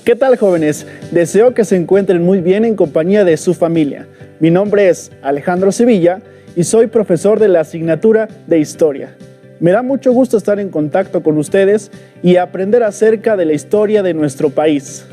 ¿Qué tal, jóvenes? Deseo que se encuentren muy bien en compañía de su familia. Mi nombre es Alejandro Sevilla y soy profesor de la asignatura de Historia. Me da mucho gusto estar en contacto con ustedes y aprender acerca de la historia de nuestro país.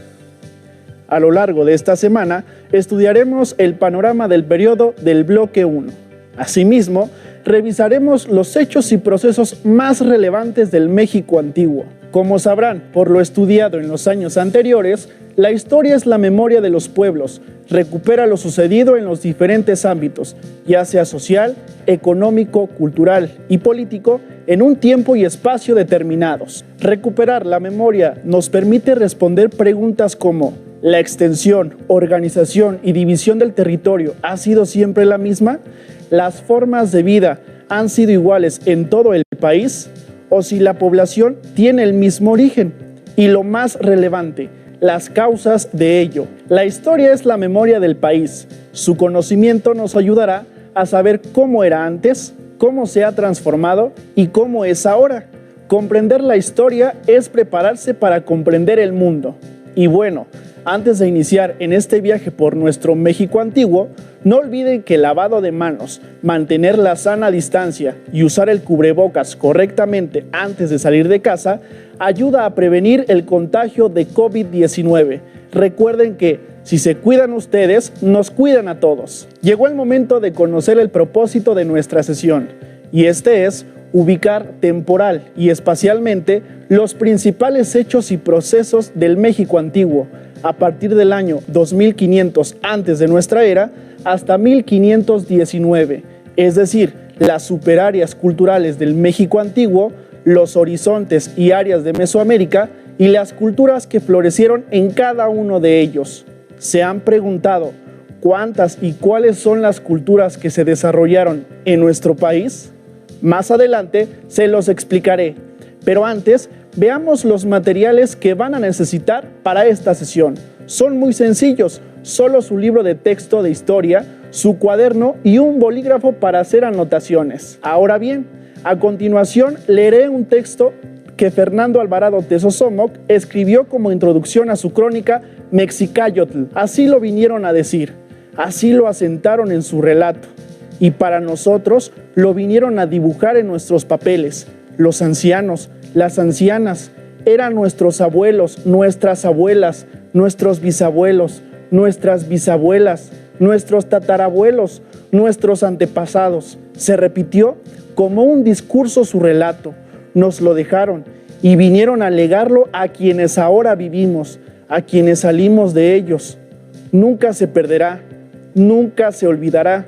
A lo largo de esta semana estudiaremos el panorama del periodo del Bloque 1. Asimismo, revisaremos los hechos y procesos más relevantes del México antiguo. Como sabrán por lo estudiado en los años anteriores, la historia es la memoria de los pueblos, recupera lo sucedido en los diferentes ámbitos, ya sea social, económico, cultural y político, en un tiempo y espacio determinados. Recuperar la memoria nos permite responder preguntas como: ¿la extensión, organización y división del territorio ha sido siempre la misma? ¿Las formas de vida han sido iguales en todo el país? ¿O si la población tiene el mismo origen? Y lo más relevante, las causas de ello. La historia es la memoria del país. Su conocimiento nos ayudará a saber cómo era antes, cómo se ha transformado y cómo es ahora. Comprender la historia es prepararse para comprender el mundo. Y bueno, antes de iniciar en este viaje por nuestro México antiguo, no olviden que el lavado de manos, mantener la sana distancia y usar el cubrebocas correctamente antes de salir de casa ayuda a prevenir el contagio de COVID-19. Recuerden que si se cuidan ustedes, nos cuidan a todos. Llegó el momento de conocer el propósito de nuestra sesión, y este es ubicar temporal y espacialmente los principales hechos y procesos del México antiguo, a partir del año 2500 antes de nuestra era hasta 1519, es decir, las superáreas culturales del México antiguo, los horizontes y áreas de Mesoamérica y las culturas que florecieron en cada uno de ellos. ¿Se han preguntado cuántas y cuáles son las culturas que se desarrollaron en nuestro país? Más adelante se los explicaré, pero antes veamos los materiales que van a necesitar para esta sesión. Son muy sencillos, solo su libro de texto de historia, su cuaderno y un bolígrafo para hacer anotaciones. Ahora bien, a continuación leeré un texto que Fernando Alvarado Tezosomoc escribió como introducción a su crónica Mexicayotl. Así lo vinieron a decir, así lo asentaron en su relato, y para nosotros lo vinieron a dibujar en nuestros papeles. Los ancianos, las ancianas, eran nuestros abuelos, nuestras abuelas, nuestros bisabuelos, nuestras bisabuelas, nuestros tatarabuelos, nuestros antepasados. Se repitió como un discurso su relato. Nos lo dejaron y vinieron a legarlo a quienes ahora vivimos, a quienes salimos de ellos. Nunca se perderá, nunca se olvidará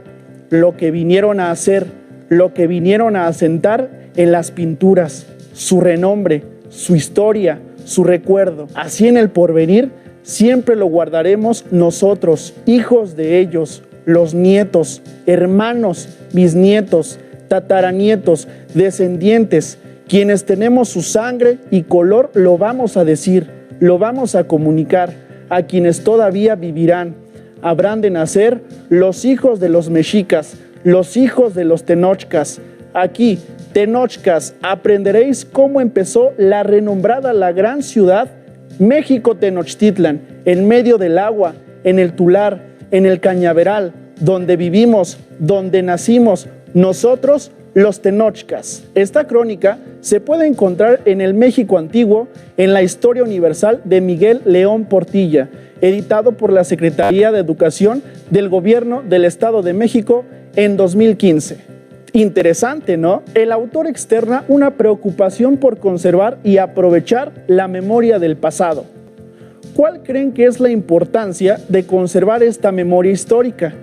lo que vinieron a hacer, lo que vinieron a asentar en las pinturas, su renombre, su historia, su recuerdo. Así en el porvenir siempre lo guardaremos nosotros, hijos de ellos, los nietos, hermanos, bisnietos, tataranietos, descendientes, quienes tenemos su sangre y color, lo vamos a decir, lo vamos a comunicar a quienes todavía vivirán. Habrán de nacer los hijos de los mexicas, los hijos de los tenochcas. Aquí, Tenochcas, aprenderéis cómo empezó la renombrada, la gran ciudad México Tenochtitlan, en medio del agua, en el Tular, en el Cañaveral, donde vivimos, donde nacimos, nosotros los Tenochcas. Esta crónica se puede encontrar en el México antiguo, en la Historia Universal de Miguel León Portilla, editado por la Secretaría de Educación del Gobierno del Estado de México en 2015. Interesante, ¿no? El autor externa una preocupación por conservar y aprovechar la memoria del pasado. ¿Cuál creen que es la importancia de conservar esta memoria histórica?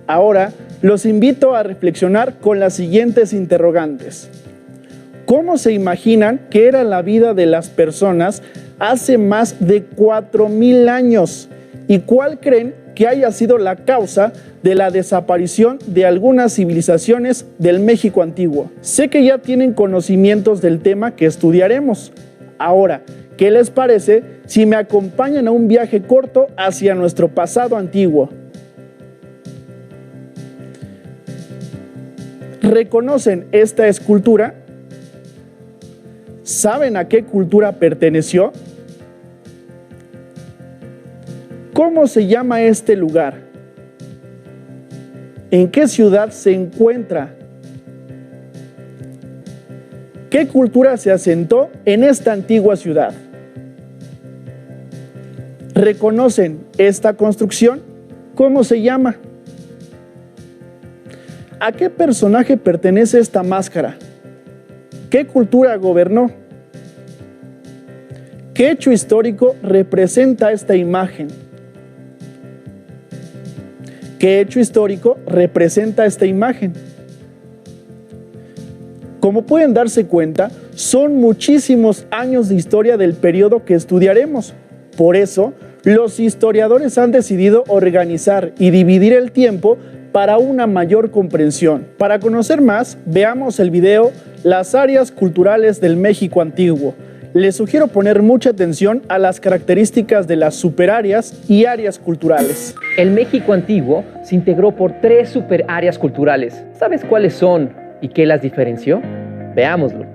Ahora los invito a reflexionar con las siguientes interrogantes. ¿Cómo se imaginan que era la vida de las personas hace más de 4000 años? ¿Y cuál creen que haya sido la causa de la desaparición de algunas civilizaciones del México antiguo? Sé que ya tienen conocimientos del tema que estudiaremos. Ahora, ¿qué les parece si me acompañan a un viaje corto hacia nuestro pasado antiguo? ¿Reconocen esta escultura? ¿Saben a qué cultura perteneció? ¿Cómo se llama este lugar? ¿En qué ciudad se encuentra? ¿Qué cultura se asentó en esta antigua ciudad? ¿Reconocen esta construcción? ¿Cómo se llama? ¿A qué personaje pertenece esta máscara? ¿Qué cultura gobernó? ¿Qué hecho histórico representa esta imagen? ¿Qué hecho histórico representa esta imagen? Como pueden darse cuenta, son muchísimos años de historia del periodo que estudiaremos. Por eso, los historiadores han decidido organizar y dividir el tiempo para una mayor comprensión. Para conocer más, veamos el video Las áreas culturales del México antiguo. Les sugiero poner mucha atención a las características de las superáreas y áreas culturales. El México antiguo se integró por 3 superáreas culturales. ¿Sabes cuáles son y qué las diferenció? Veámoslo.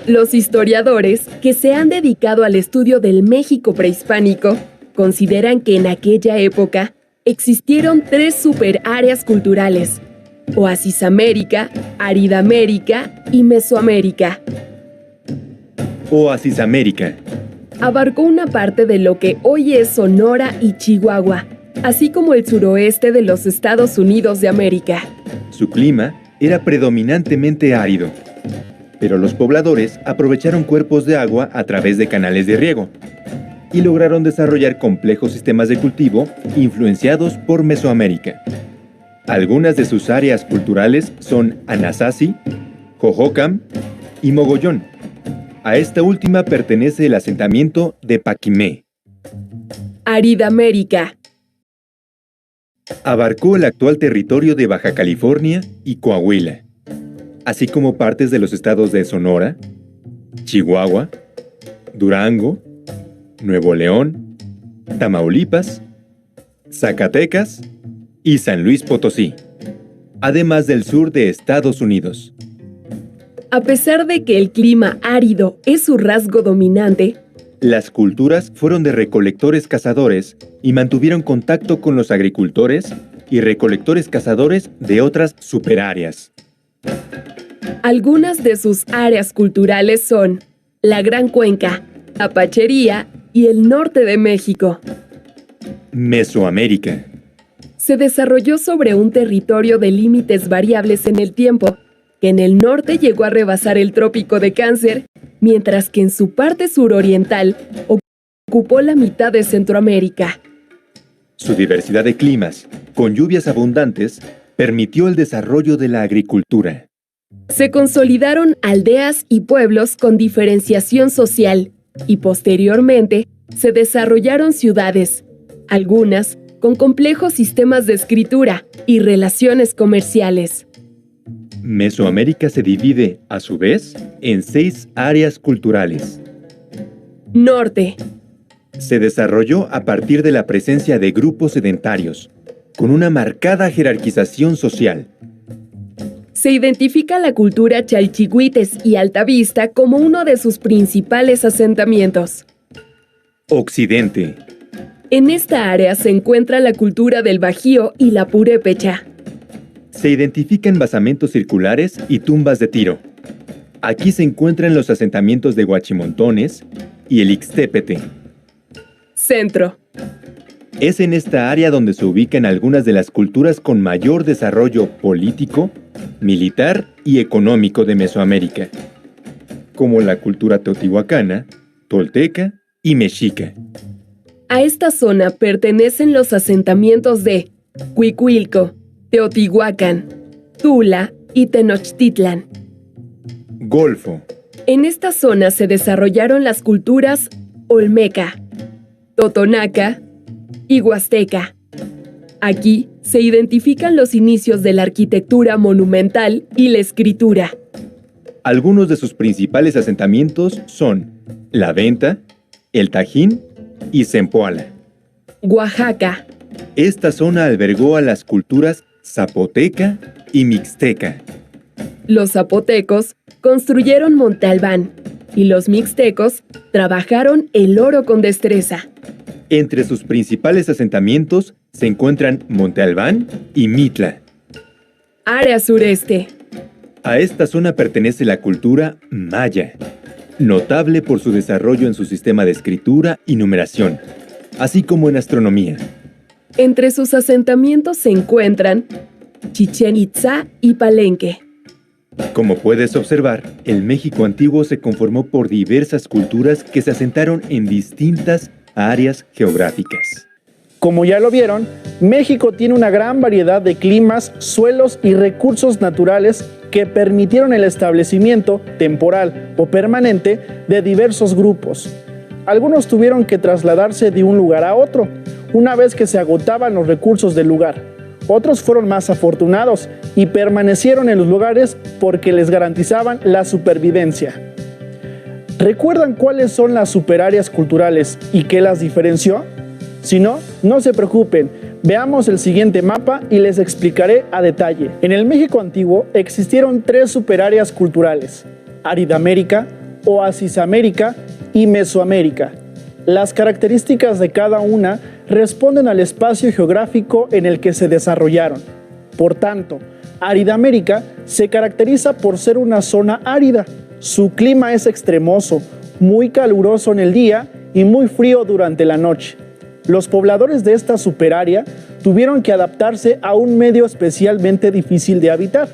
Los historiadores que se han dedicado al estudio del México prehispánico consideran que en aquella época existieron 3 superáreas culturales: Oasis América, Aridamérica y Mesoamérica. Oasis América. Abarcó una parte de lo que hoy es Sonora y Chihuahua, así como el suroeste de los Estados Unidos de América. Su clima era predominantemente árido, pero los pobladores aprovecharon cuerpos de agua a través de canales de riego y lograron desarrollar complejos sistemas de cultivo influenciados por Mesoamérica. Algunas de sus áreas culturales son Anasazi, Jojocan y Mogollón. A esta última pertenece el asentamiento de Paquimé. Aridamérica. Abarcó el actual territorio de Baja California y Coahuila, así como partes de los estados de Sonora, Chihuahua, Durango, Nuevo León, Tamaulipas, Zacatecas y San Luis Potosí, además del sur de Estados Unidos. A pesar de que el clima árido es su rasgo dominante, las culturas fueron de recolectores-cazadores y mantuvieron contacto con los agricultores y recolectores-cazadores de otras superáreas. Algunas de sus áreas culturales son la Gran Cuenca, Apachería y el norte de México. Mesoamérica. Se desarrolló sobre un territorio de límites variables en el tiempo, que en el norte llegó a rebasar el trópico de Cáncer, mientras que en su parte suroriental ocupó la mitad de Centroamérica. Su diversidad de climas, con lluvias abundantes, permitió el desarrollo de la agricultura. Se consolidaron aldeas y pueblos con diferenciación social y posteriormente se desarrollaron ciudades, algunas con complejos sistemas de escritura y relaciones comerciales. Mesoamérica se divide, a su vez, en 6 áreas culturales. Norte. Se desarrolló a partir de la presencia de grupos sedentarios, con una marcada jerarquización social. Se identifica la cultura Chalchihuites y Altavista como uno de sus principales asentamientos. Occidente. En esta área se encuentra la cultura del Bajío y la Purépecha. Se identifican basamentos circulares y tumbas de tiro. Aquí se encuentran los asentamientos de Huachimontones y el Ixtépete. Centro. Es en esta área donde se ubican algunas de las culturas con mayor desarrollo político, militar y económico de Mesoamérica, como la cultura teotihuacana, tolteca y mexica. A esta zona pertenecen los asentamientos de Cuicuilco, Teotihuacán, Tula y Tenochtitlan. Golfo. En esta zona se desarrollaron las culturas Olmeca, Totonaca y Huasteca. Aquí se identifican los inicios de la arquitectura monumental y la escritura. Algunos de sus principales asentamientos son La Venta, El Tajín y Zempoala. Oaxaca. Esta zona albergó a las culturas zapoteca y mixteca. Los zapotecos construyeron Monte Albán y los mixtecos trabajaron el oro con destreza. Entre sus principales asentamientos se encuentran Monte Albán y Mitla. Área sureste. A esta zona pertenece la cultura maya, notable por su desarrollo en su sistema de escritura y numeración, así como en astronomía. Entre sus asentamientos se encuentran Chichén Itzá y Palenque. Como puedes observar, el México antiguo se conformó por diversas culturas que se asentaron en distintas áreas geográficas. Como ya lo vieron, México tiene una gran variedad de climas, suelos y recursos naturales que permitieron el establecimiento temporal o permanente de diversos grupos. Algunos tuvieron que trasladarse de un lugar a otro, una vez que se agotaban los recursos del lugar. Otros fueron más afortunados y permanecieron en los lugares porque les garantizaban la supervivencia. ¿Recuerdan cuáles son las superáreas culturales y qué las diferenció? Si no, no se preocupen, veamos el siguiente mapa y les explicaré a detalle. En el México antiguo existieron 3 superáreas culturales: Aridamérica, Oasisamérica y Mesoamérica. Las características de cada una responden al espacio geográfico en el que se desarrollaron. Por tanto, Aridamérica se caracteriza por ser una zona árida. Su clima es extremoso, muy caluroso en el día y muy frío durante la noche. Los pobladores de esta superárea tuvieron que adaptarse a un medio especialmente difícil de habitar.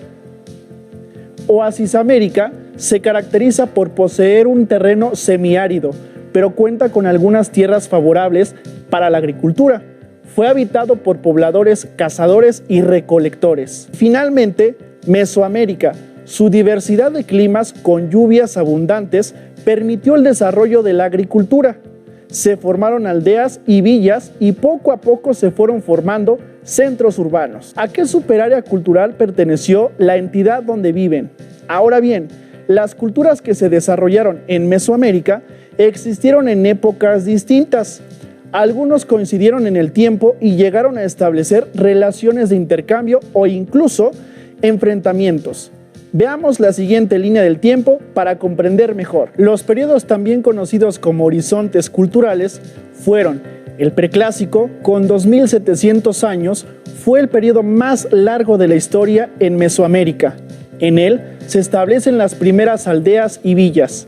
Oasisamérica se caracteriza por poseer un terreno semiárido, pero cuenta con algunas tierras favorables para la agricultura. Fue habitado por pobladores cazadores y recolectores. Finalmente, Mesoamérica. Su diversidad de climas con lluvias abundantes permitió el desarrollo de la agricultura. Se formaron aldeas y villas y poco a poco se fueron formando centros urbanos. ¿A qué superárea cultural perteneció la entidad donde viven? Ahora bien, las culturas que se desarrollaron en Mesoamérica existieron en épocas distintas. Algunos coincidieron en el tiempo y llegaron a establecer relaciones de intercambio o incluso enfrentamientos. Veamos la siguiente línea del tiempo para comprender mejor. Los periodos también conocidos como horizontes culturales fueron el preclásico, con 2700 años, fue el periodo más largo de la historia en Mesoamérica. En él se establecen las primeras aldeas y villas.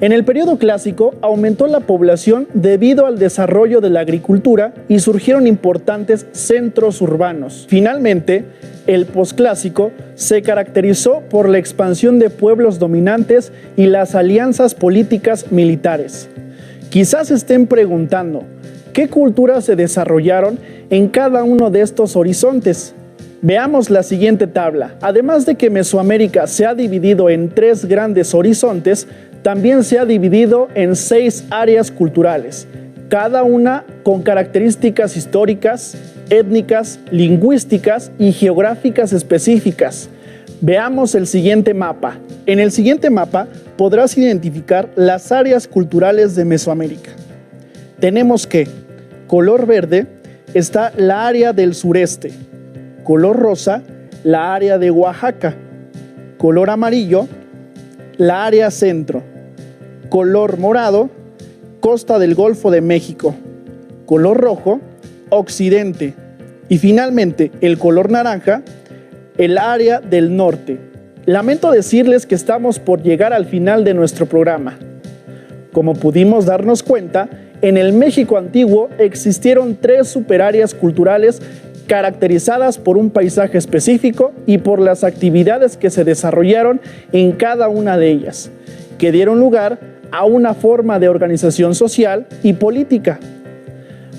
En el periodo clásico aumentó la población debido al desarrollo de la agricultura y surgieron importantes centros urbanos. Finalmente, el posclásico se caracterizó por la expansión de pueblos dominantes y las alianzas políticas militares. Quizás estén preguntando, ¿qué culturas se desarrollaron en cada uno de estos horizontes? Veamos la siguiente tabla. Además de que Mesoamérica se ha dividido en 3 grandes horizontes, también se ha dividido en 6 áreas culturales, cada una con características históricas, étnicas, lingüísticas y geográficas específicas. Veamos el siguiente mapa. En el siguiente mapa podrás identificar las áreas culturales de Mesoamérica. Tenemos que, color verde, está la área del sureste, color rosa, la área de Oaxaca, color amarillo, la área centro, color morado, costa del Golfo de México, color rojo, occidente y finalmente el color naranja, el área del norte. Lamento decirles que estamos por llegar al final de nuestro programa. Como pudimos darnos cuenta, en el México antiguo existieron 3 superáreas culturales caracterizadas por un paisaje específico y por las actividades que se desarrollaron en cada una de ellas, que dieron lugar a una forma de organización social y política,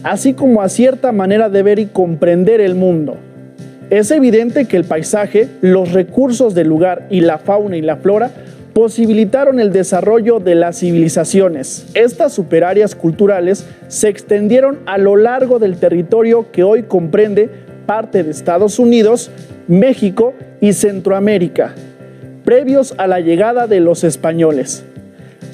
así como a cierta manera de ver y comprender el mundo. Es evidente que el paisaje, los recursos del lugar y la fauna y la flora posibilitaron el desarrollo de las civilizaciones. Estas superáreas culturales se extendieron a lo largo del territorio que hoy comprende parte de Estados Unidos, México y Centroamérica, previos a la llegada de los españoles.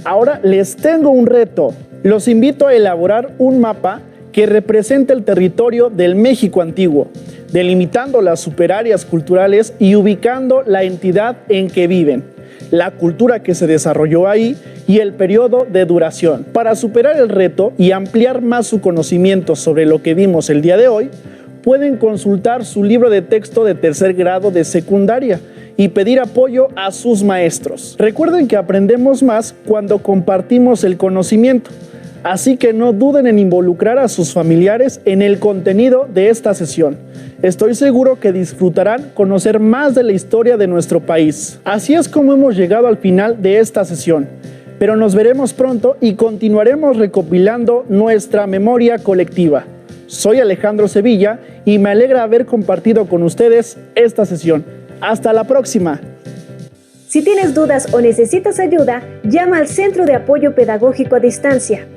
Ahora les tengo un reto. Los invito a elaborar un mapa que represente el territorio del México antiguo, delimitando las superáreas culturales y ubicando la entidad en que viven, la cultura que se desarrolló ahí y el periodo de duración. Para superar el reto y ampliar más su conocimiento sobre lo que vimos el día de hoy, pueden consultar su libro de texto de tercer grado de secundaria y pedir apoyo a sus maestros. Recuerden que aprendemos más cuando compartimos el conocimiento, así que no duden en involucrar a sus familiares en el contenido de esta sesión. Estoy seguro que disfrutarán conocer más de la historia de nuestro país. Así es como hemos llegado al final de esta sesión, pero nos veremos pronto y continuaremos recopilando nuestra memoria colectiva. Soy Alejandro Sevilla y me alegra haber compartido con ustedes esta sesión. ¡Hasta la próxima! Si tienes dudas o necesitas ayuda, llama al Centro de Apoyo Pedagógico a Distancia